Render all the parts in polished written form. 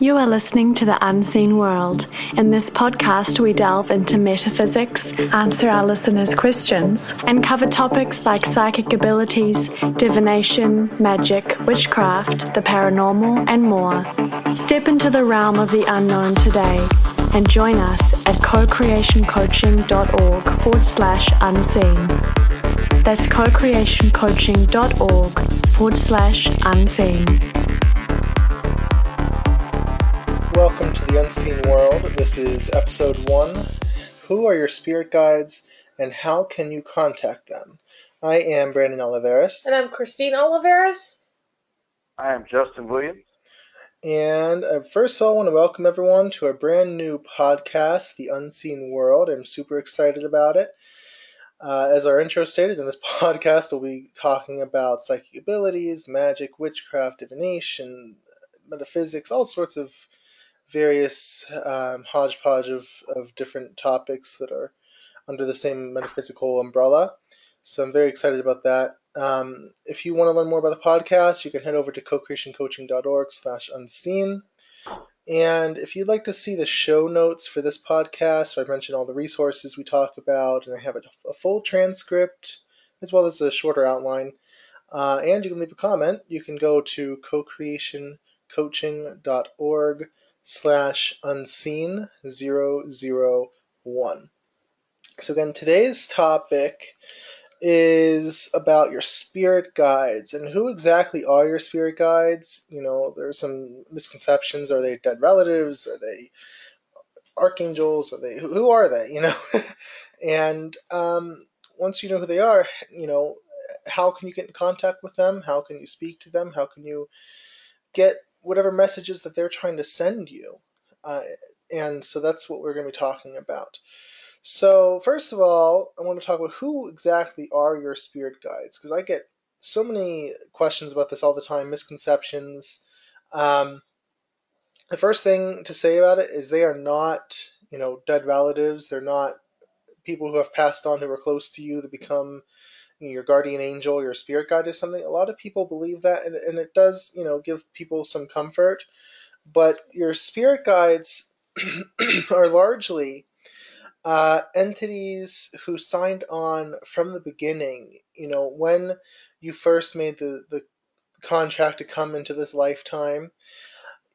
You are listening to The Unseen World. In this podcast, we delve into metaphysics, answer our listeners' questions, and cover topics like psychic abilities, divination, magic, witchcraft, the paranormal, and more. Step into the realm of the unknown today and join us at cocreationcoaching.org/unseen. That's cocreationcoaching.org/unseen. Welcome to the Unseen World. This is episode 1. Who are your spirit guides and how can you contact them? I am Brandon Oliveris. And I'm Christine Oliveris. I am Justin Williams. And first of all, I want to welcome everyone to our brand new podcast, The Unseen World. I'm super excited about it. As our intro stated, in this podcast, we'll be talking about psychic abilities, magic, witchcraft, divination, metaphysics, all sorts of various hodgepodge of different topics that are under the same metaphysical umbrella. So I'm very excited about that. If you want to learn more about the podcast, you can head over to cocreationcoaching.org/unseen. And if you'd like to see the show notes for this podcast, where I mention all the resources we talk about, and I have a full transcript as well as a shorter outline, and you can leave a comment, you can go to cocreationcoaching.org/unseen001. So again, today's topic is about your spirit guides. And who exactly are your spirit guides? You know, there's some misconceptions. Are they dead relatives? Are they archangels? Who are they? You know? And once you know who they are, you know, how can you get in contact with them? How can you speak to them? How can you get whatever messages that they're trying to send you? And so that's what we're going to be talking about. So first of all, I want to talk about who exactly are your spirit guides, because I get so many questions about this all the time, misconceptions. The first thing to say about it is they are not, you know, dead relatives. They're not people who have passed on who are close to you that become your guardian angel, your spirit guide or something. A lot of people believe that, and it does, you know, give people some comfort. But your spirit guides are largely entities who signed on from the beginning. You know, when you first made the contract to come into this lifetime,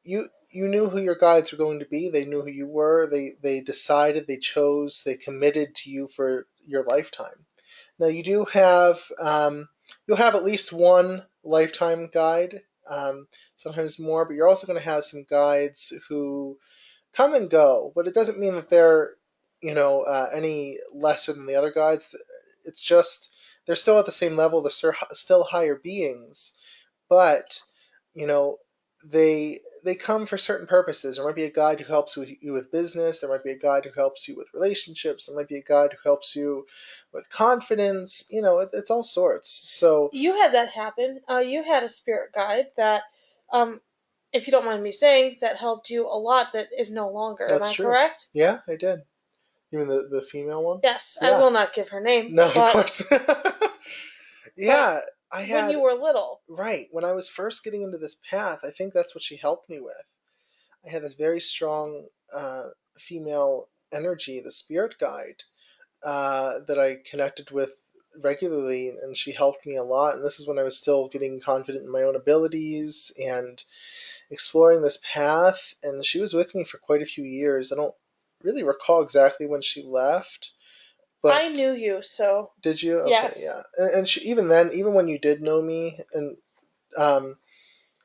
you knew who your guides were going to be. They knew who you were. They decided, they chose, they committed to you for your lifetime. Now you do have you'll have at least one lifetime guide, sometimes more, but you're also going to have some guides who come and go. But it doesn't mean that they're, you know, any lesser than the other guides. It's just they're still at the same level. They're still higher beings, but you know, they come for certain purposes. There might be a guide who helps you with business. There might be a guide who helps you with relationships. There might be a guide who helps you with confidence. You know, it's all sorts. So you had that happen. You had a spirit guide that, if you don't mind me saying, that helped you a lot. That is no longer. That's Am I true. correct? Yeah, I did. You mean the female one? Yes, Yeah. I will not give her name. No, but, of course. Yeah, I had. When you were little. Right. When I was first getting into this path, I think that's what she helped me with. I had this very strong female energy, the spirit guide, that I connected with regularly, and she helped me a lot. And this is when I was still getting confident in my own abilities and exploring this path. And she was with me for quite a few years. I don't really recall exactly when she left. But I knew you, so... Did you? Okay, yes. Yeah. And she, even then, even when you did know me, and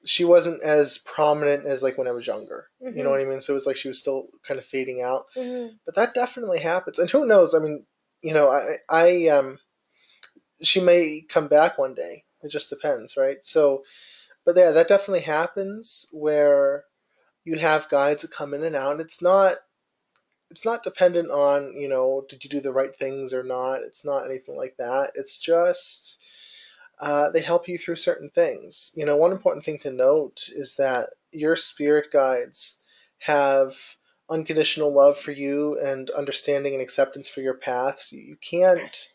she wasn't as prominent as like when I was younger. Mm-hmm. You know what I mean? So it was like she was still kind of fading out. Mm-hmm. But that definitely happens. And who knows? I mean, you know, I she may come back one day. It just depends, right? So, but yeah, that definitely happens where you have guides that come in and out. It's not dependent on, you know, did you do the right things or not. It's not anything like that. It's just they help you through certain things. You know, one important thing to note is that your spirit guides have unconditional love for you and understanding and acceptance for your path. You can't,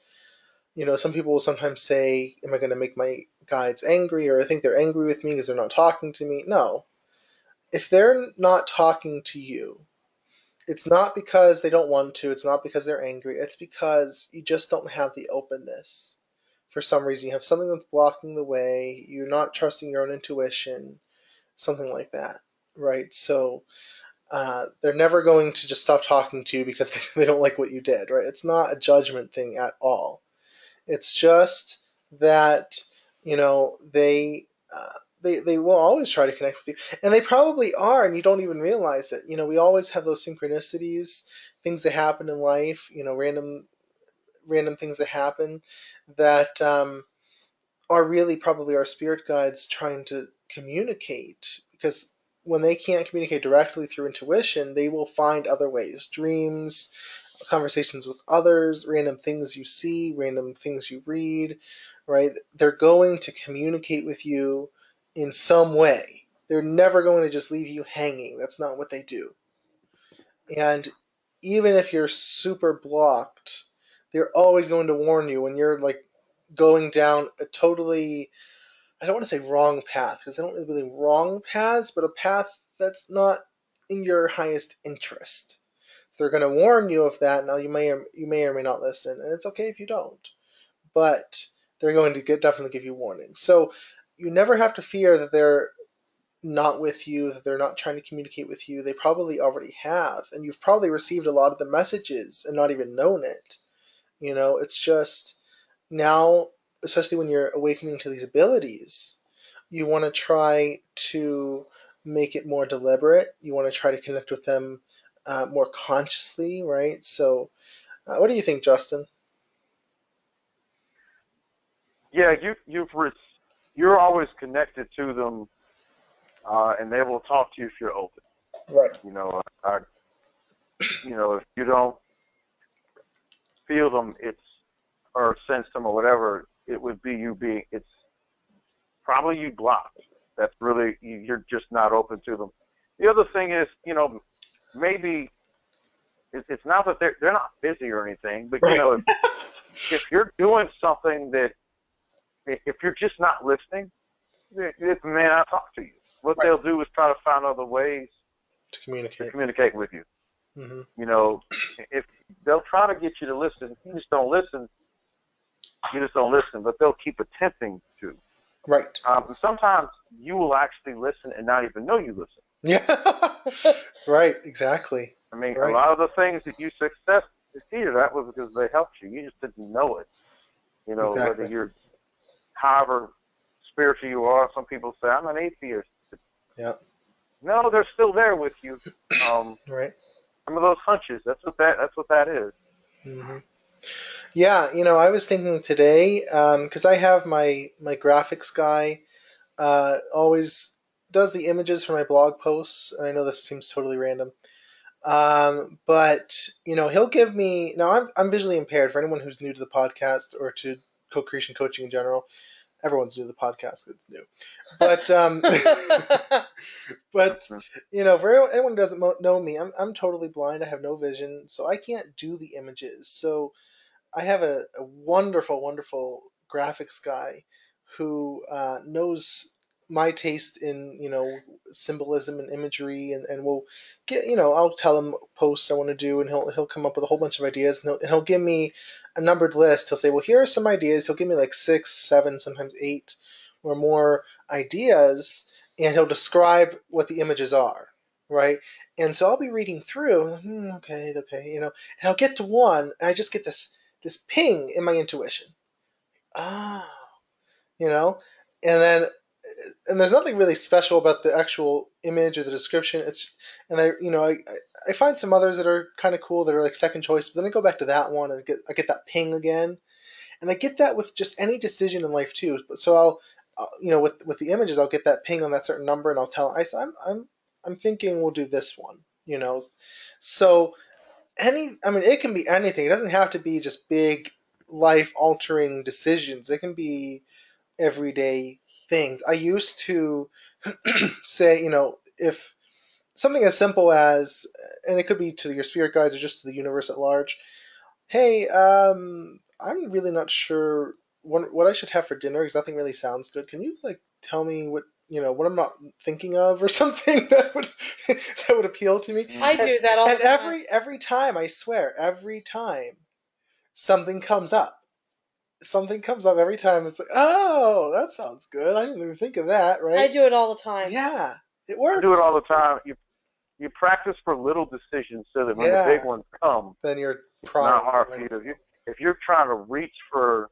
you know, some people will sometimes say, am I going to make my guides angry, or I think they're angry with me because they're not talking to me? No. if they're not talking to you, it's not because they don't want to, it's not because they're angry, it's because you just don't have the openness. For some reason, you have something that's blocking the way, you're not trusting your own intuition, something like that, right? So they're never going to just stop talking to you because they don't like what you did, right? It's not a judgment thing at all. It's just that they will always try to connect with you, and they probably are, and you don't even realize it. We always have those synchronicities, things that happen in life. Random things that happen that are really probably our spirit guides trying to communicate, because when they can't communicate directly through intuition, they will find other ways: dreams, conversations with others, random things you see, random things you read, right? They're going to communicate with you in some way. They're never going to just leave you hanging. That's not what they do. And even if you're super blocked, they're always going to warn you when you're like going down a totally, I don't want to say wrong path, because they don't really wrong paths, but a path that's not in your highest interest. So they're going to warn you of that. Now you may or may not listen, and it's okay if you don't, but they're going to definitely give you warnings. So you never have to fear that they're not with you, that they're not trying to communicate with you. They probably already have, and you've probably received a lot of the messages and not even known it. It's just now, especially when you're awakening to these abilities, you want to try to make it more deliberate. You want to try to connect with them more consciously, right? So, what do you think, Justin? Yeah, you're always connected to them, and they will talk to you if you're open. Right. If you don't feel them, or sense them or whatever, it would be it's probably you blocked. That's really, you're just not open to them. The other thing is, maybe it's not that they're not busy or anything, but Right. if you're doing something that, if you're just not listening, it may not talk to you. What Right. they'll do is try to find other ways To to communicate. communicate with you. Mm-hmm. If they'll try to get you to listen, if you just don't listen, but they'll keep attempting to. Right. Sometimes you will actually listen and not even know you listen. Yeah. Right. Exactly. I mean, a Right. lot of the things that you succeeded at was because they helped you. You just didn't know it. Exactly. Whether you're however spiritual you are. Some people say, I'm an atheist. Yeah. No, they're still there with you. Right. Some of those hunches, that's what that is. Mm-hmm. Yeah, I was thinking today, because I have my graphics guy always does the images for my blog posts, and I know this seems totally random, but he'll give me. Now I'm visually impaired. For anyone who's new to the podcast or to co-creation coaching in general, everyone's new to the podcast. It's new, but but for anyone who doesn't know me, I'm totally blind. I have no vision, so I can't do the images. So I have a wonderful, wonderful graphics guy who knows my taste in symbolism and imagery, and will get I'll tell him posts I want to do, and he'll come up with a whole bunch of ideas, and he'll give me a numbered list. He'll say, well, here are some ideas. He'll give me like 6, 7, sometimes 8 or more ideas, and he'll describe what the images are, right? And so I'll be reading through, okay, and I'll get to one, and I just get this ping in my intuition. Ah, you know, and then and there's nothing really special about the actual image or the description. And I find some others that are kind of cool that are like second choice, but then I go back to that one and I get that ping again, and I get that with just any decision in life too. So I'll with the images, I'll get that ping on that certain number, and I'll tell I'm thinking we'll do this one. So it can be anything. It doesn't have to be just big life altering decisions. It can be everyday things. I used to say, if something as simple as, and it could be to your spirit guides or just to the universe at large, hey, I'm really not sure what I should have for dinner because nothing really sounds good. Can you tell me what I'm not thinking of or something that would appeal to me. I do that all the time. And every time, I swear, every time something comes up. Something comes up every time. It's like, oh, that sounds good. I didn't even think of that, right? I do it all the time. Yeah, it works. I do it all the time. You practice for little decisions so that when the big ones come, then you're it's not hard for you. If you're trying to reach for,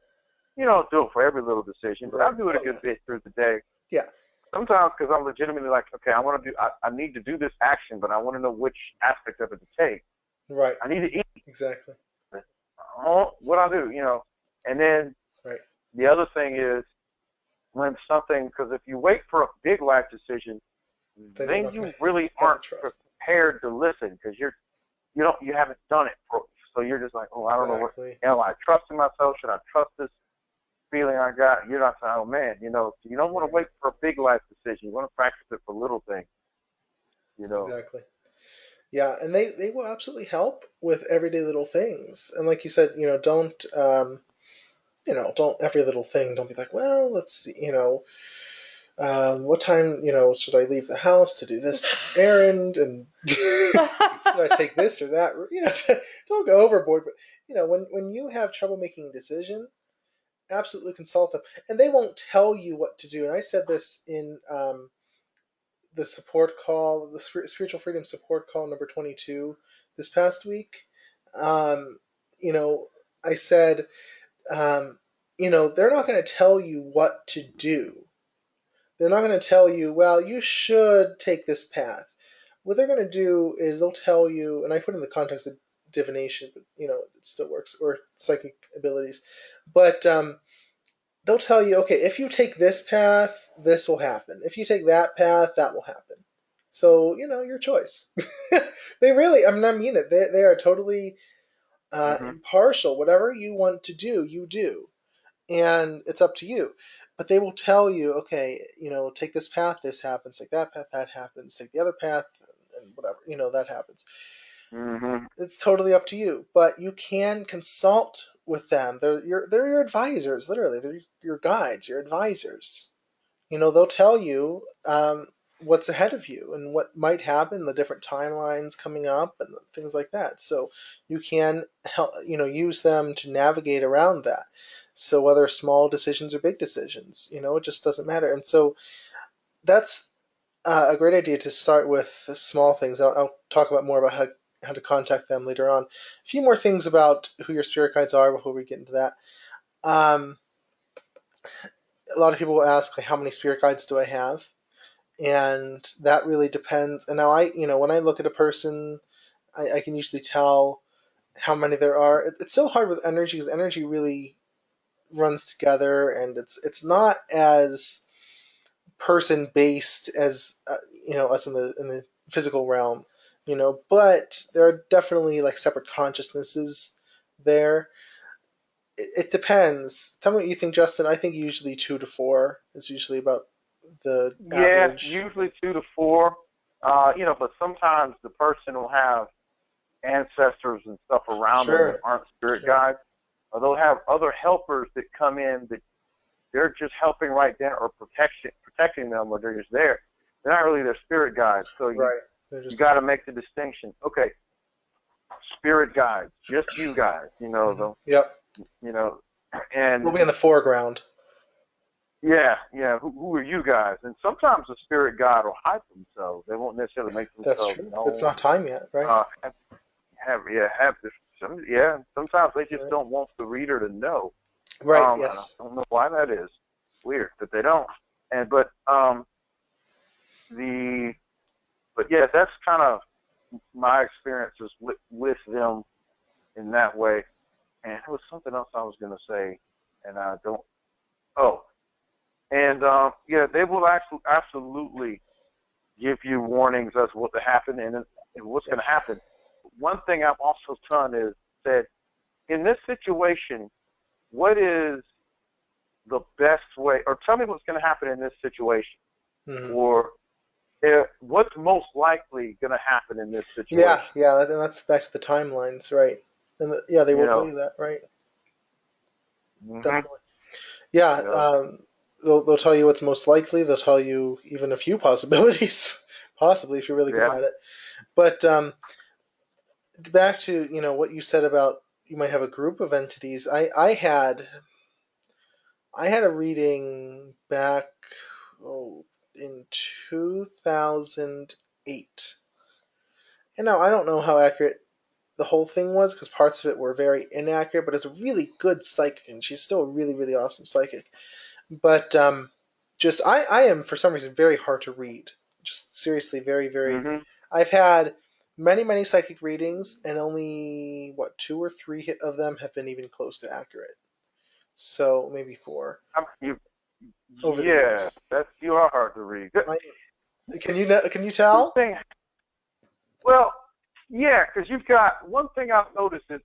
you don't do it for every little decision, but I do it a good bit through the day. Yeah. Sometimes because I'm legitimately like, okay, I need to do this action, but I want to know which aspect of it to take. Right. I need to eat. Exactly. What I do, and then the other thing is when something, because if you wait for a big life decision, then you really aren't prepared to listen because you haven't done it, so you're just like, oh, I don't know what. Am I trusting myself? Should I trust this feeling I got? You're not saying, oh man, you don't want to wait for a big life decision. You want to practice it for little things. Exactly. Yeah, and they will absolutely help with everyday little things. And like you said, don't don't every little thing. Don't be like, well, let's see, what time, should I leave the house to do this errand, and should I take this or that? Don't go overboard. But when you have trouble making a decision, absolutely consult them, and they won't tell you what to do. And I said this in the support call, the spiritual freedom support call number 22 this past week. I said, they're not going to tell you what to do. They're not going to tell you, well, you should take this path. What they're going to do is they'll tell you, and I put in the context of divination, but it still works, or psychic abilities, but they'll tell you, okay, if you take this path, this will happen. If you take that path, that will happen. So, your choice. They really, I mean it. They are totally impartial. Whatever you want to do, you do. And it's up to you. But they will tell you, okay, take this path, this happens. Take that path, that happens. Take the other path, and whatever, that happens. Mm-hmm. It's totally up to you. But you can consult with them. They're your advisors, literally. They're your guides, your advisors. They'll tell you what's ahead of you and what might happen, the different timelines coming up and things like that. So you can help, use them to navigate around that. So whether small decisions or big decisions, it just doesn't matter. And so that's a great idea to start with small things. I'll talk about more about how to contact them later on. A few more things about who your spirit guides are before we get into that. A lot of people will ask, like, how many spirit guides do I have? And that really depends. And now when I look at a person, I can usually tell how many there are. It's so hard with energy because energy really runs together, and it's not as person based as us in the physical realm, but there are definitely like separate consciousnesses there. It depends. Tell me what you think, Justin. I think usually 2 to 4 is usually about the average. Yeah, usually 2 to 4. But sometimes the person will have ancestors and stuff around them that aren't spirit guides, or they'll have other helpers that come in that they're just helping right then, or protecting them, or they're just there. They're not really their spirit guides. So you got to make the distinction. Okay, spirit guides, just you guys. Yep. And we'll be in the foreground. Yeah. Who are you guys? And sometimes the spirit guide will hide themselves. They won't necessarily make themselves known. That's true. It's not time yet, right? Sometimes they just don't want the reader to know. Right. Yes. I don't know why that is. It's weird that they don't. But that's kind of my experiences with them in that way. And there was something else I was going to say, and I don't. Oh, and they will absolutely give you warnings as to what to happen and what's going to happen. One thing I've also done is said, in this situation, what is the best way, or tell me what's going to happen in this situation, or what's most likely going to happen in this situation. Yeah, and that's back to the timelines, right? And they will tell you that, right? Mm-hmm. Definitely. Yeah. they'll tell you what's most likely. They'll tell you even a few possibilities, possibly if you're really good Yeah. at it. But back to what you said about you might have a group of entities. I had a reading back in 2008. And now I don't know how accurate the whole thing was because parts of it were very inaccurate, but it's a really good psychic, and she's still a really, really awesome psychic. But just I am for some reason very hard to read. Just seriously, very, very. Hmm. I've had many, many psychic readings, and only two or three of them have been even close to accurate. So maybe four You, over the yeah, years. you are hard to read. I, can you tell? Thing, well, yeah, because you've got one thing I've noticed is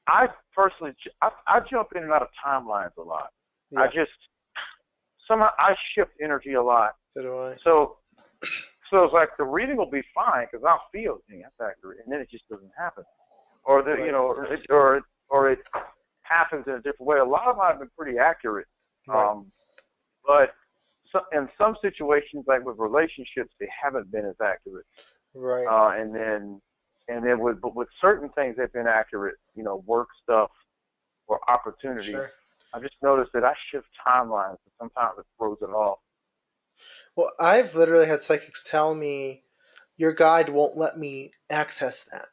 I personally I jump in and out of timelines a lot. I Yeah, just somehow I shift energy a lot. so do I. So it's like the reading will be fine because I'll feel that's accurate, and then it just doesn't happen, or Right. or it happens in a different way. A lot of them have been pretty accurate, Right. but in some situations, like with relationships, they haven't been as accurate. Right. And then with certain things, they've been accurate. Work stuff or opportunities. Sure. I've just noticed that I shift timelines, and sometimes it throws it off. Well, I've literally had psychics tell me your guide won't let me access that.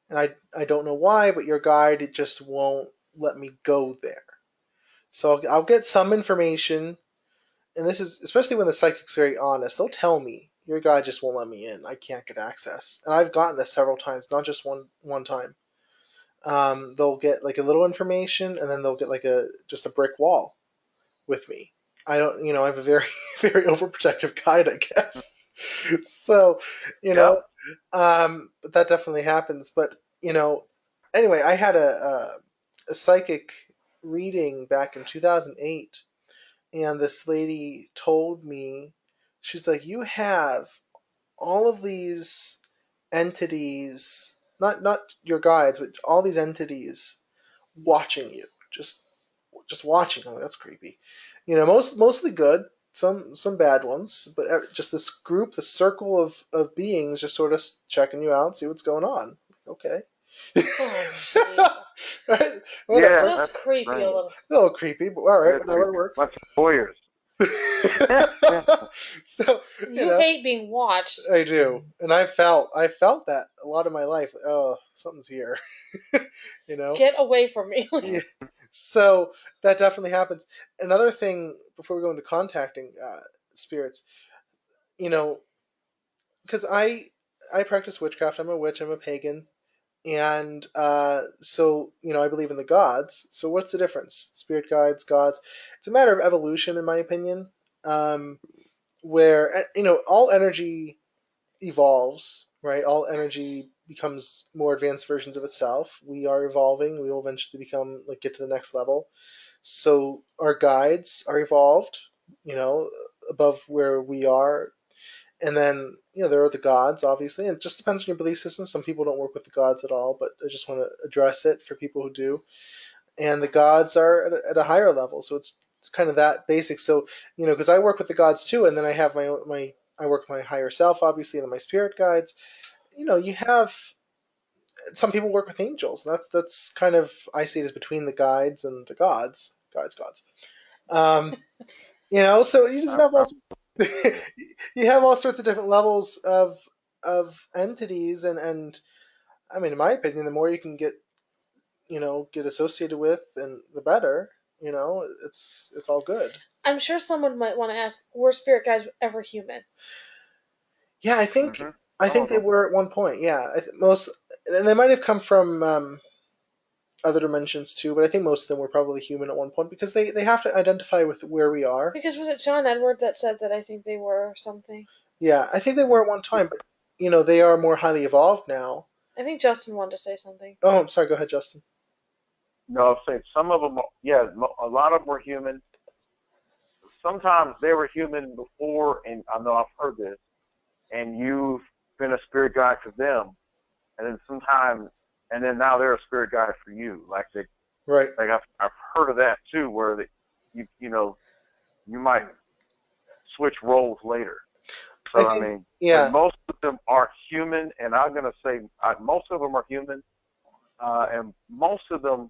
And I don't know why, but your guide it just won't let me go there. So I'll get some information, and this is especially when the psychic's very honest. They'll tell me your guide just won't let me in. I can't get access, and I've gotten this several times, not just one time. They'll get like a little information, and then they'll get like just a brick wall with me. I don't, I have a very very overprotective guide, I guess. So, you Yep. know, but that definitely happens. But anyway, I had a psychic reading back in 2008, and this lady told me, she's like, you have all of these entities, not your guides, but all these entities watching you, just watching. Oh, that's creepy. Mostly good, some bad ones, but just this group, the circle of beings, just sort of checking you out, see what's going on. Okay. Oh, jeez. Right? Yeah, Whatever. Just that's creepy a strange. little. A little creepy, but all right, That's whatever creepy. works. Bunch of lawyers. So You hate being watched. I do, and I felt that a lot of my life. Oh, something's here. you know. Get away from me. Yeah. So that definitely happens. Another thing before we go into contacting spirits, you know, because I practice witchcraft. I'm a witch. I'm a pagan, and so I believe in the gods. So what's the difference? Spirit guides, gods. It's a matter of evolution, in my opinion. Um, where all energy evolves, right? All energy becomes more advanced versions of itself. We are evolving. We will eventually get to the next level. So our guides are evolved, above where we are. And then, there are the gods, obviously. And it just depends on your belief system. Some people don't work with the gods at all, but I just want to address it for people who do. And the gods are at a higher level. So it's kind of that basic. So, because I work with the gods too, and then I have I work with my higher self, obviously, and then my spirit guides. You have some people work with angels. That's kind of, I see it as between the guides and the gods. Gods. Um, so you just have all you have all sorts of different levels of entities, and I mean, in my opinion, the more you can get associated with, and the better. It's all good. I'm sure someone might want to ask, were spirit guides ever human? Yeah, I think Mm-hmm. I Some think of they them. were at one point. Yeah, most, and they might have come from other dimensions too, but I think most of them were probably human at one point because they have to identify with where we are. Because was it John Edward that said that I think they were something? Yeah, I think they were at one time, but they are more highly evolved now. I think Justin wanted to say something. Oh, I'm sorry. Go ahead, Justin. No, I'm saying some of them. Yeah, a lot of them were human. Sometimes they were human before, and I know I've heard this. And you've been a spirit guide for them, and then now they're a spirit guide for you. Right. I've heard of that too, where you you might switch roles later. So I mean, yeah. but most of them are human, and I'm going to say most of them are human, and most of them,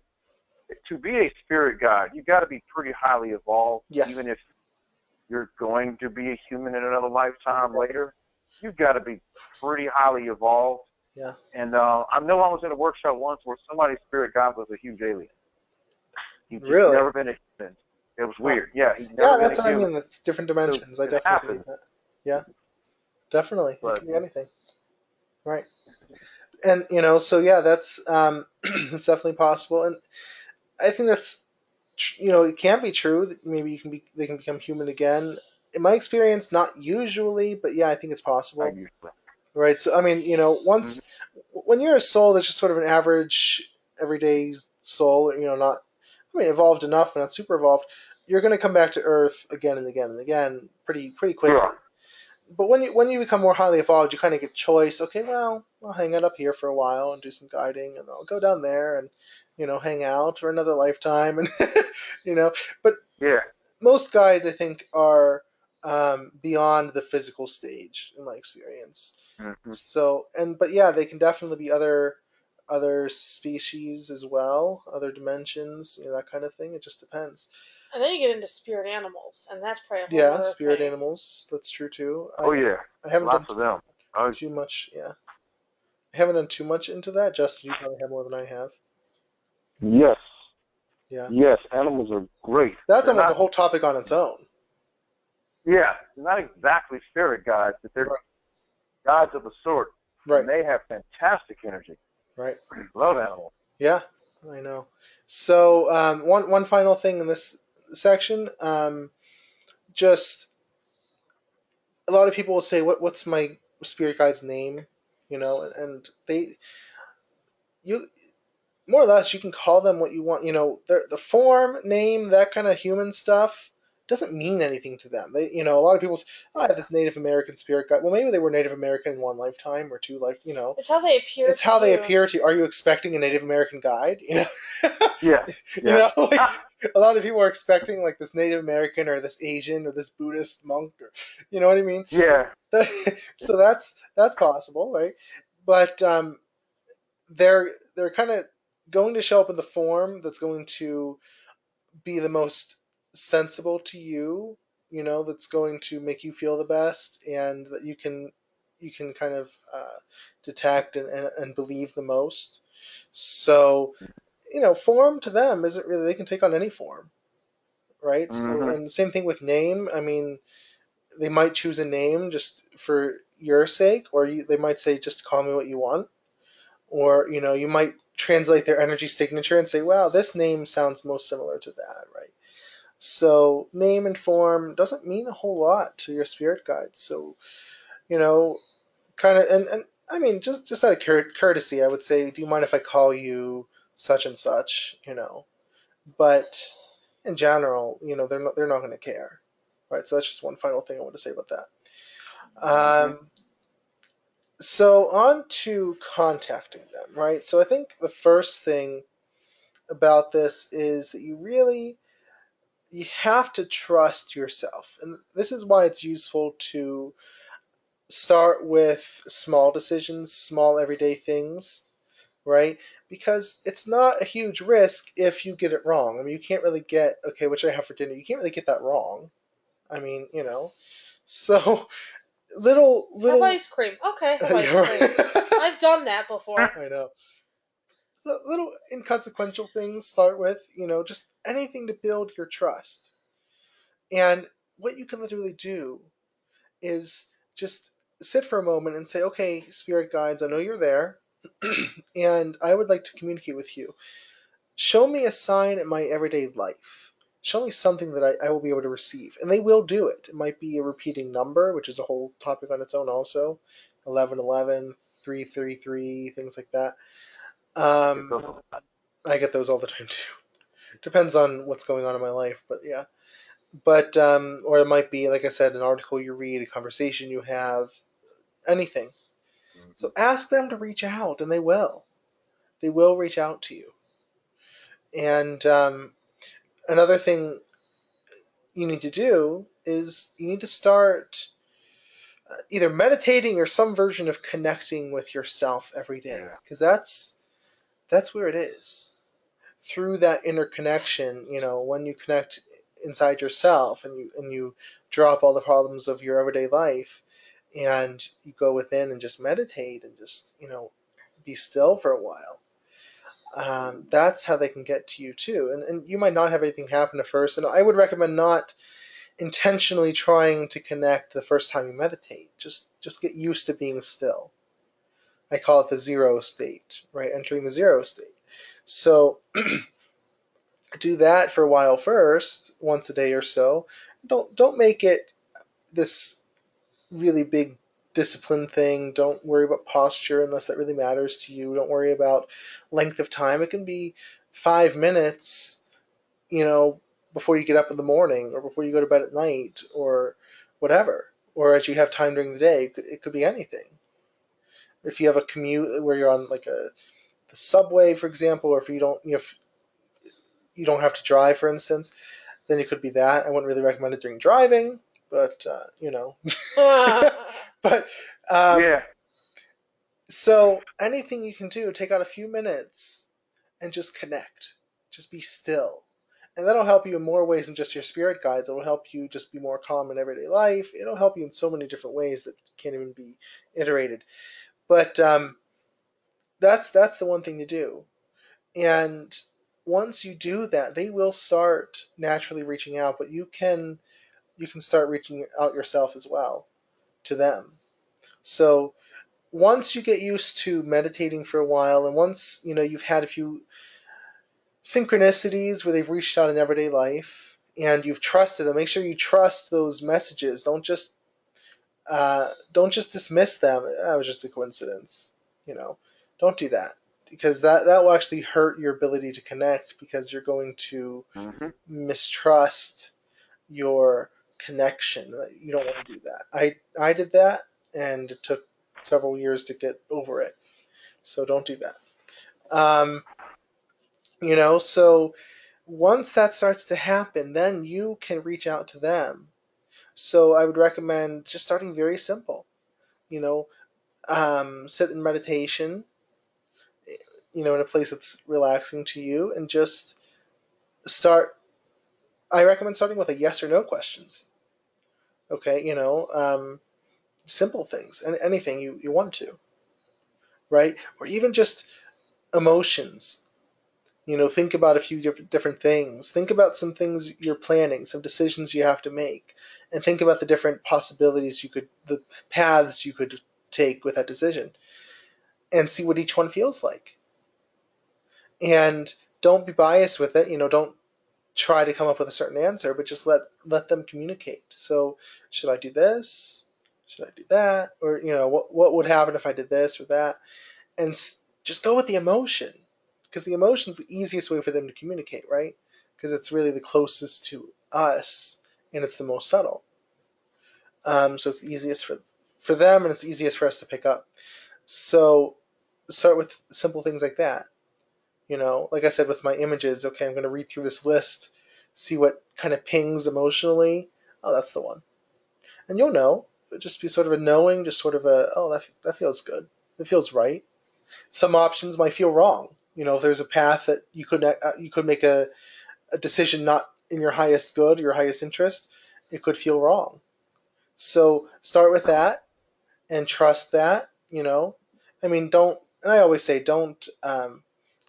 to be a spirit guide, you got to be pretty highly evolved. Yes. Even if you're going to be a human in another lifetime later, you've got to be pretty highly evolved. Yeah. And I know I was in a workshop once where somebody's spirit guide was a huge alien. He'd just Really? never been a human. It was weird. Yeah, he'd never Yeah, been that's a what I human. mean. The different dimensions. So I it definitely happens. believe that. Yeah, definitely. But, it can be anything. Right. And so yeah, that's it's definitely possible, and I think that's it can be true that maybe they can become human again. In my experience, not usually, but yeah, I think it's possible. usually. Right. So I mean, once when you're a soul that's just sort of an average, everyday soul, not evolved enough, but not super evolved, you're going to come back to Earth again and again and again, pretty quickly. Yeah. But when you become more highly evolved, you kind of get choice. Okay, well, I'll hang out up here for a while and do some guiding, and I'll go down there and hang out for another lifetime, and But Yeah. most guides, I think, are beyond the physical stage, in my experience. Mm-hmm. So, but yeah, they can definitely be other species as well, other dimensions, that kind of thing. It just depends. And then you get into spirit animals, and that's probably a whole other spirit thing. animals. That's true too. Oh yeah, I haven't lots done of them. too much. Yeah, I haven't done too much into that. Justin, you probably have more than I have. Yes. Yeah. Yes, animals are great. That's almost a whole topic on its own. Yeah, they're not exactly spirit guides, but they're guides of a sort. Right. And they have fantastic energy. Right. Love animals. Yeah, I know. So one final thing in this section, just a lot of people will say, "What's my spirit guide's name?" And you more or less you can call them what you want. The form, name, that kind of human stuff doesn't mean anything to them. They, a lot of people say, "Oh, I have this Native American spirit guide." Well, maybe they were Native American in one lifetime or two life. It's how they appear. It's how they appear to you. Are you expecting a Native American guide? Yeah. A lot of people are expecting like this Native American or this Asian or this Buddhist monk, or you know what I mean? Yeah. So that's possible, right? But they're kind of going to show up in the form that's going to be the most sensible to you, that's going to make you feel the best, and that you can kind of detect and believe the most. So, form to them isn't really, they can take on any form, right? Mm-hmm. So, and the same thing with name. I mean, they might choose a name just for your sake, or they might say, just call me what you want. Or, you might translate their energy signature and say, wow, this name sounds most similar to that, right? So name and form doesn't mean a whole lot to your spirit guides. So, kind of, and I mean, just out of courtesy, I would say, do you mind if I call you such and such? But in general, they're not going to care, right? So that's just one final thing I want to say about that. So on to contacting them, right? So I think the first thing about this is that you have to trust yourself. And this is why it's useful to start with small decisions, small everyday things, right? Because it's not a huge risk if you get it wrong. I mean, you can't really get, okay, what should I have for dinner? You can't really get that wrong. I mean, so little Have ice cream. Okay, have ice cream. I've done that before. I know. So little inconsequential things start with, just anything to build your trust. And what you can literally do is just sit for a moment and say, okay, spirit guides, I know you're there, and I would like to communicate with you. Show me a sign in my everyday life. Show me something that I will be able to receive. And they will do it. It might be a repeating number, which is a whole topic on its own also. 1111, 333, things like that. I get those all the time too. Depends on what's going on in my life, but yeah. But or it might be, like I said, an article you read, a conversation you have, anything. So ask them to reach out, and they will. They will reach out to you. And another thing, you need to do is you need to start either meditating or some version of connecting with yourself every day, because that's where it is. Through that interconnection, when you connect inside yourself and you drop all the problems of your everyday life and you go within and just meditate and just be still for a while. That's how they can get to you too. And you might not have anything happen at first. And I would recommend not intentionally trying to connect the first time you meditate. Just get used to being still. I call it the zero state, right? Entering the zero state. So do that for a while first, once a day or so. Don't make it this really big discipline thing. Don't worry about posture unless that really matters to you. Don't worry about length of time. It can be 5 minutes, before you get up in the morning or before you go to bed at night or whatever. Or as you have time during the day. It could be anything. If you have a commute where you're on like the subway, for example, or if you don't have to drive, for instance, then it could be that. I wouldn't really recommend it during driving, but but Yeah. So anything you can do, take out a few minutes and just connect. Just be still. And that'll help you in more ways than just your spirit guides. It'll help you just be more calm in everyday life. It'll help you in so many different ways that can't even be iterated. But that's the one thing to do. And once you do that, they will start naturally reaching out, but you can start reaching out yourself as well to them. So once you get used to meditating for a while, and once you've had a few synchronicities where they've reached out in everyday life, and you've trusted them, make sure you trust those messages. Don't just dismiss them. That was just a coincidence. Don't do that, because that will actually hurt your ability to connect, because you're going to mistrust your connection. You don't want to do that. I did that, and it took several years to get over it. So don't do that. So once that starts to happen, then you can reach out to them. So I would recommend just starting very simple. Sit in meditation, in a place that's relaxing to you, and just start. I recommend starting with a yes or no questions. Okay, simple things, and anything you want to, right? Or even just emotions. Think about a few different things. Think about some things you're planning, some decisions you have to make, and think about the different possibilities the paths you could take with that decision, and see what each one feels like. And don't be biased with it. Don't try to come up with a certain answer, but just let them communicate. So, should I do this? Should I do that? Or what would happen if I did this or that? And just go with the emotion, because the emotion's the easiest way for them to communicate, right? Because it's really the closest to us, and it's the most subtle. So it's the easiest for them, and it's easiest for us to pick up. So start with simple things like that. Like I said with my images, okay, I'm going to read through this list, see what kind of pings emotionally. Oh, that's the one. And you'll know. It'll just be sort of a knowing, just sort of that feels good. It feels right. Some options might feel wrong. If there's a path that you could make a decision not in your highest good, your highest interest, it could feel wrong. So start with that and trust that. Don't. And I always say don't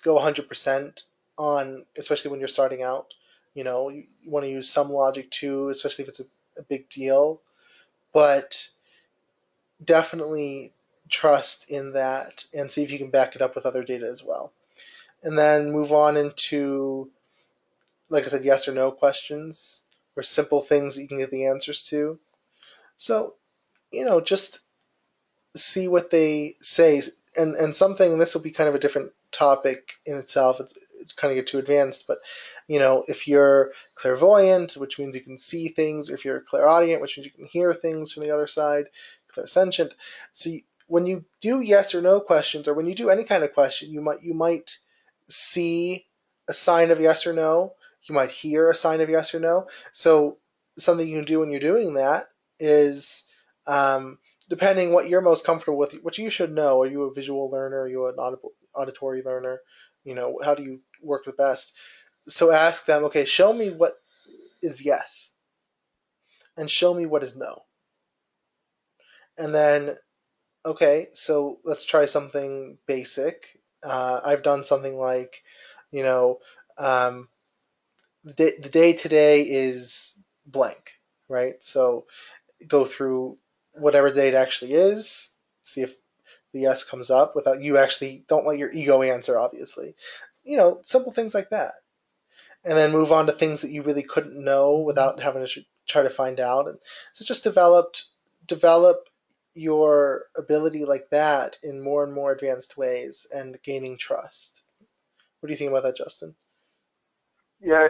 go 100% on, especially when you're starting out. You want to use some logic too, especially if it's a big deal. But definitely trust in that and see if you can back it up with other data as well. And then move on into, like I said, yes or no questions, or simple things that you can get the answers to. So, just see what they say. And something, and this will be kind of a different topic in itself, it's kind of get too advanced, but if you're clairvoyant, which means you can see things, or if you're clairaudient, which means you can hear things from the other side, clairsentient. So when you do yes or no questions, or when you do any kind of question, you might see a sign of yes or no. You might hear a sign of yes or no. So something you can do when you're doing that is, depending what you're most comfortable with, which you should know. Are you a visual learner? Are you an auditory learner? How do you work the best? So ask them, okay, show me what is yes, and show me what is no. And then, okay, so let's try something basic. I've done something like, you know, um, the day today is blank, right? So go through whatever date actually is, see if the yes comes up without you actually, don't let your ego answer, obviously. Simple things like that. And then move on to things that you really couldn't know without having to try to find out. And so just develop your ability like that in more and more advanced ways and gaining trust. What do you think about that, Justin? Yeah,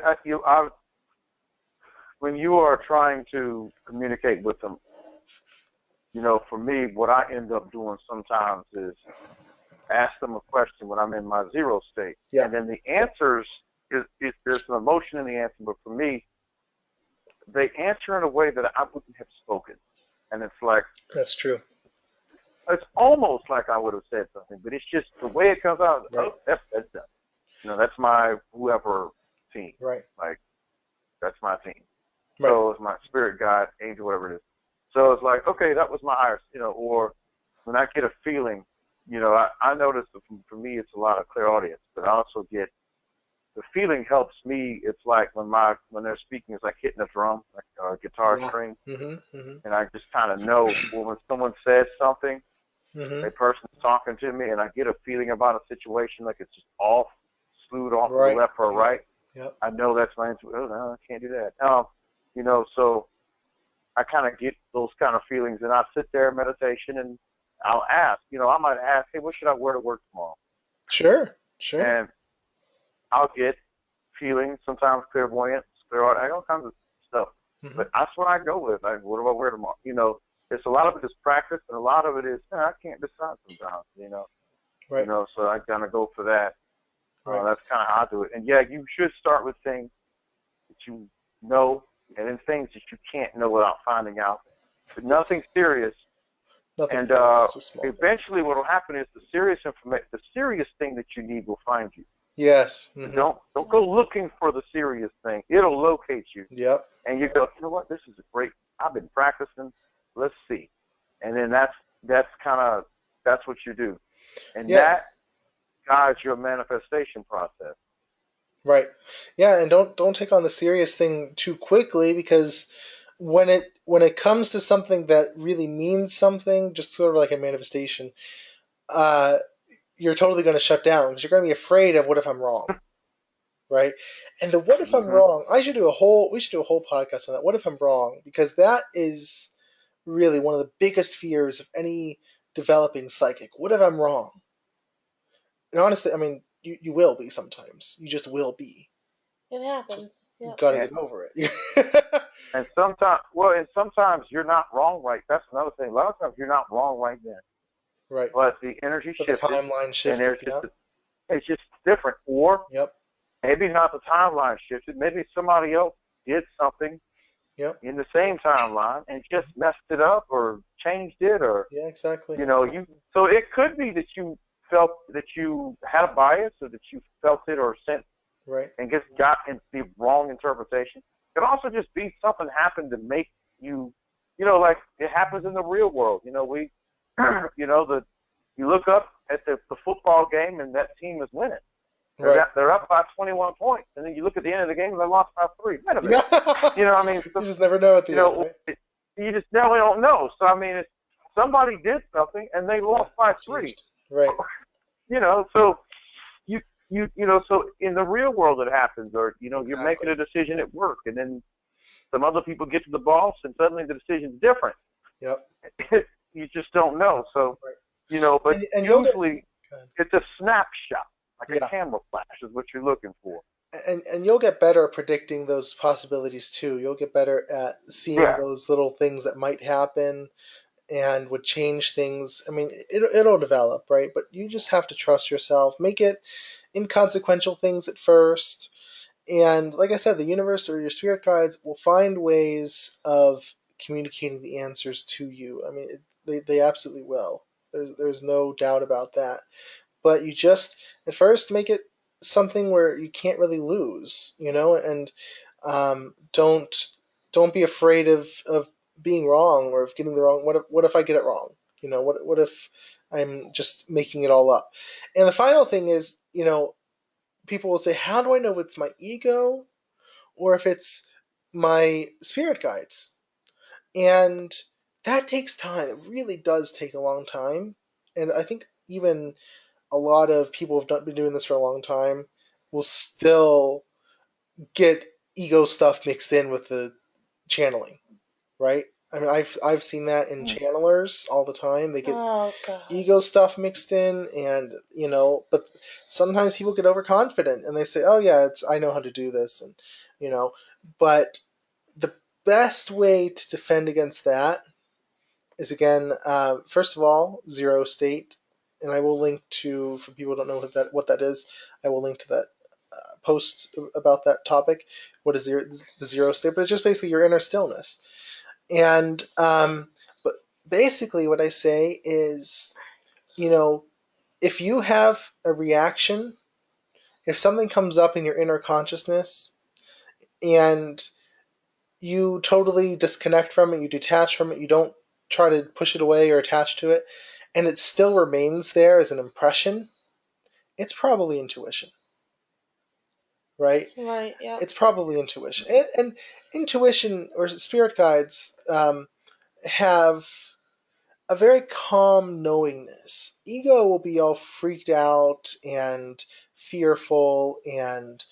when you are trying to communicate with them, for me, what I end up doing sometimes is ask them a question when I'm in my zero state. Yeah. And then the answers, there's an emotion in the answer, but for me, they answer in a way that I wouldn't have spoken. And it's like, that's true. It's almost like I would have said something, but it's just the way it comes out. Right. Oh, that's done. That's my whoever team. Right. Like, that's my team. Right. So it's my spirit guide, angel, whatever it is. So it's like, okay, that was my higher, or when I get a feeling, I notice that for me it's a lot of clairaudience, but I also get the feeling helps me. It's like when they're speaking, it's like hitting a drum, like a guitar string, and I just kind of know when someone says something, a person's talking to me, and I get a feeling about a situation like it's just slewed off to the left or right. Yep. I know that's my answer. Oh no, I can't do that. So I kind of get those kind of feelings, and I sit there in meditation, and I'll ask. I might ask, hey, what should I wear to work tomorrow? Sure. And I'll get feelings, sometimes clairvoyant, all kinds of stuff. But that's what I go with. Like, what do I wear tomorrow? It's a lot of it is practice, and a lot of it is I can't decide sometimes. Right. So I kind of go for that. Right. That's kind of how I do it. And yeah, you should start with things that you know, and then things that you can't know without finding out. But nothing serious. Nothing and serious, just small eventually, what will happen is the serious thing that you need will find you. Yes. Don't go looking for the serious thing. It'll locate you. Yep. And you go, you know what? This is great. I've been practicing. Let's see. And then that's what you do. And that guides your manifestation process. Right. Yeah, and don't take on the serious thing too quickly, because when it comes to something that really means something, just sort of like a manifestation, you're totally going to shut down because you're going to be afraid of what if I'm wrong, right? And the what if I'm wrong, we should do a whole podcast on that. What if I'm wrong? Because that is really one of the biggest fears of any developing psychic. What if I'm wrong? And honestly, I mean, you will be sometimes. You just will be. It happens. You gotta get over it. And sometimes you're not wrong right. That's another thing. A lot of times you're not wrong right then. Right. But the energy shifted. The timeline shifted. And it's just different. Or maybe not the timeline shifted. Maybe somebody else did something in the same timeline and just messed it up or changed it or exactly. So it could be that you felt that you had a bias or that you felt it or sent and just got in the wrong interpretation. It could also just be something happened to make you, like it happens in the real world. We, you look up at the football game and that team is winning. They're up by 21 points, and then you look at the end of the game and they lost by 3. Wait a minute. You know what I mean? So, you just never know at the end, right? You just never don't know. So, I mean, somebody did something and they lost by 3. Right. So so in the real world it happens, or you're making a decision at work, and then some other people get to the boss, and suddenly the decision's different. Yep. You just don't know. So but and usually it's a snapshot, like a camera flash, is what you're looking for. And you'll get better at predicting those possibilities too. You'll get better at seeing those little things that might happen and would change things. I mean, it'll develop, right? But you just have to trust yourself. Make it inconsequential things at first, And like I said, the universe or your spirit guides will find ways of communicating the answers to you. I mean, they absolutely will. There's no doubt about that. But you just at first make it something where you can't really lose, and don't be afraid of being wrong or of getting the wrong. What if I get it wrong? What if I'm just making it all up? And the final thing is, people will say, how do I know if it's my ego or if it's my spirit guides? And that takes time. It really does take a long time. And I think even a lot of people have been doing this for a long time will still get ego stuff mixed in with the channeling, right? I mean, I've seen that in channelers all the time. They get ego stuff mixed in, and but sometimes people get overconfident and they say, "Oh yeah, I know how to do this," and but the best way to defend against that is, again, first of all, zero state, and I will link to, for people who don't know what that is, I will link to that post about that topic. What is the zero state? But it's just basically your inner stillness. And but basically, what I say is, if you have a reaction, if something comes up in your inner consciousness, and you totally disconnect from it, you detach from it, you don't try to push it away or attach to it, and it still remains there as an impression, it's probably intuition, right? Right. Yeah. It's probably intuition. And intuition or spirit guides have a very calm knowingness. Ego will be all freaked out and fearful, and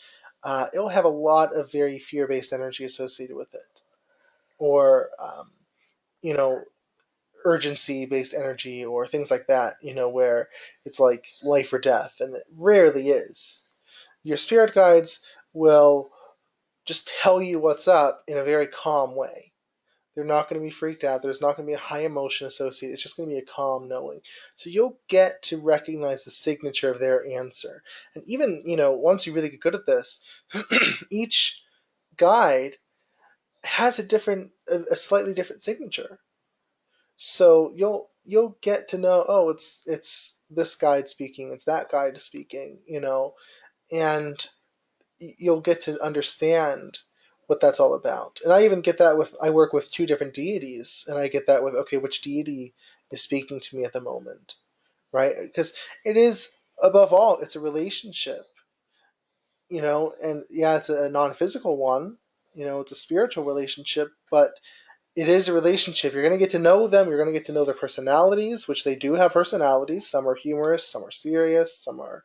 it will have a lot of very fear-based energy associated with it. Or, urgency-based energy or things like that, where it's like life or death, and it rarely is. Your spirit guides will just tell you what's up in a very calm way. They're not going to be freaked out. There's not going to be a high emotion associated. It's just going to be a calm knowing. So you'll get to recognize the signature of their answer. And even, once you really get good at this, each guide has a slightly different signature. So you'll get to know, oh, it's this guide speaking, it's that guide speaking, and you'll get to understand what that's all about. And I even get that I work with two different deities, and I get that with, okay, which deity is speaking to me at the moment, right? Because it is, above all, it's a relationship, and yeah, it's a non-physical one, it's a spiritual relationship, but it is a relationship. You're going to get to know them. You're going to get to know their personalities, which they do have personalities. Some are humorous, some are serious, some are,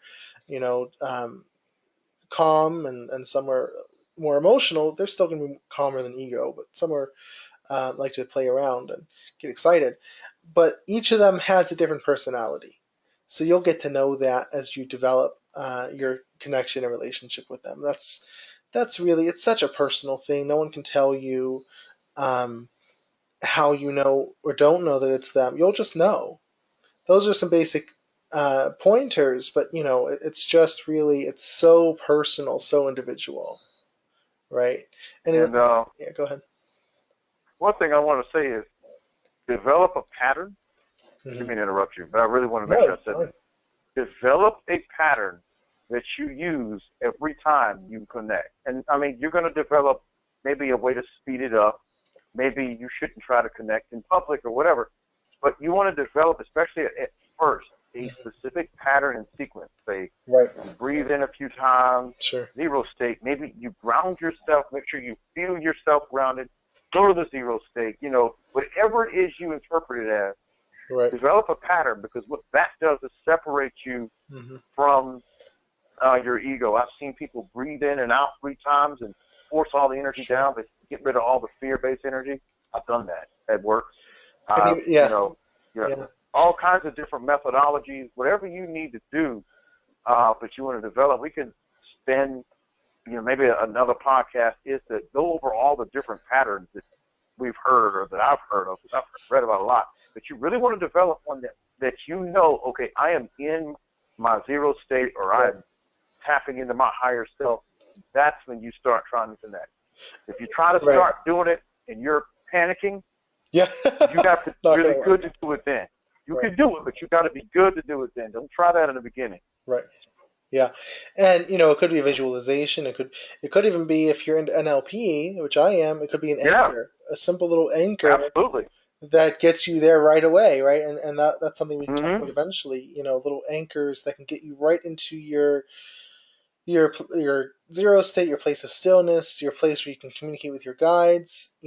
calm, and some are more emotional. They're still going to be calmer than ego, but some are like to play around and get excited. But each of them has a different personality. So you'll get to know that as you develop your connection and relationship with them. That's really, it's such a personal thing. No one can tell you how you know or don't know that it's them. You'll just know. Those are some basic pointers, but it's just really, it's so personal, so individual, right? And yeah, go ahead. One thing I want to say is develop a pattern. I Mm-hmm. didn't mean to interrupt you, but I really want to make sure I said that. Develop a pattern that you use every time you connect. And I mean, you're going to develop maybe a way to speed it up. Maybe you shouldn't try to connect in public or whatever, but you want to develop, especially at first, a specific pattern and sequence. Say, right. You breathe in a few times, Sure. zero state. Maybe you ground yourself, make sure you feel yourself grounded, go to the zero state, whatever it is you interpret it as, Right. develop a pattern, because what that does is separate you from your ego. I've seen people breathe in and out 3 times and force all the energy down, but get rid of all the fear-based energy. I've done that. It works. All kinds of different methodologies, whatever you need to do, but you want to develop. We can spend, maybe another podcast is to go over all the different patterns that we've heard or that I've heard of, because I've read about a lot. But you really want to develop one that okay, I am in my zero state, or I'm tapping into my higher self that's when you start trying to connect. If you try to Right. start doing it and you're panicking, Yeah. you got to be Not really gonna good work. to do it then. You Right. can do it, but you got to be good to do it then. Don't try that in the beginning. Right. Yeah, and it could be a visualization. It could even be, if you're into NLP, which I am. It could be an Yeah, anchor, a simple little anchor absolutely. that gets you there right away, right? And that's something we can talk Mm-hmm. about eventually. Little anchors that can get you right into your zero state, your place of stillness, your place where you can communicate with your guides.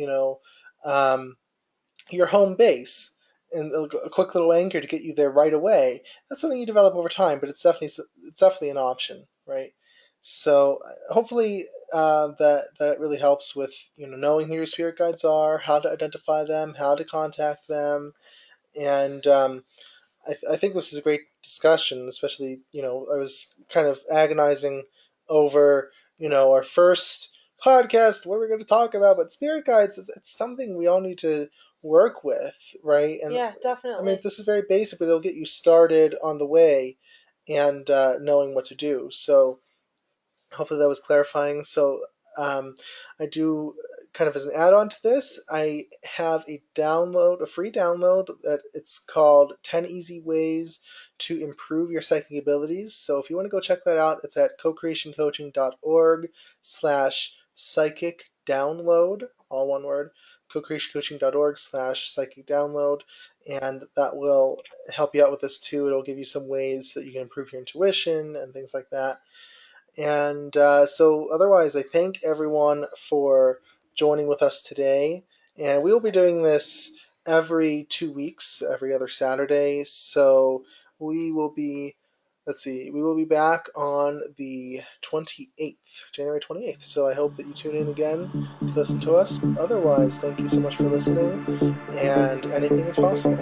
Um, your home base, and a quick little anchor to get you there right away. That's something you develop over time, but it's definitely an option, right? So hopefully that really helps with knowing who your spirit guides are, how to identify them, how to contact them, and I think this is a great discussion, especially, I was kind of agonizing over, our first podcast, what we're going to talk about, but spirit guides, it's something we all need to work with, right? And Yeah, I mean, definitely. this is very basic, but it'll get you started on the way and knowing what to do. So hopefully that was clarifying. So I do, kind of as an add-on to this, I have a free download that it's called 10 Easy Ways to Improve Your Psychic Abilities. So if you want to go check that out, it's at cocreationcoaching.org/psychic download, all one word, cocreationcoaching.org/psychic download, and that will help you out with this too. It'll give you some ways that you can improve your intuition and things like that. And so, otherwise, I thank everyone for joining with us today. And we will be doing this every 2 weeks, every other Saturday. So we will be, let's see, we will be back on the 28th, January 28th. So I hope that you tune in again to listen to us. Otherwise, thank you so much for listening, and anything is possible.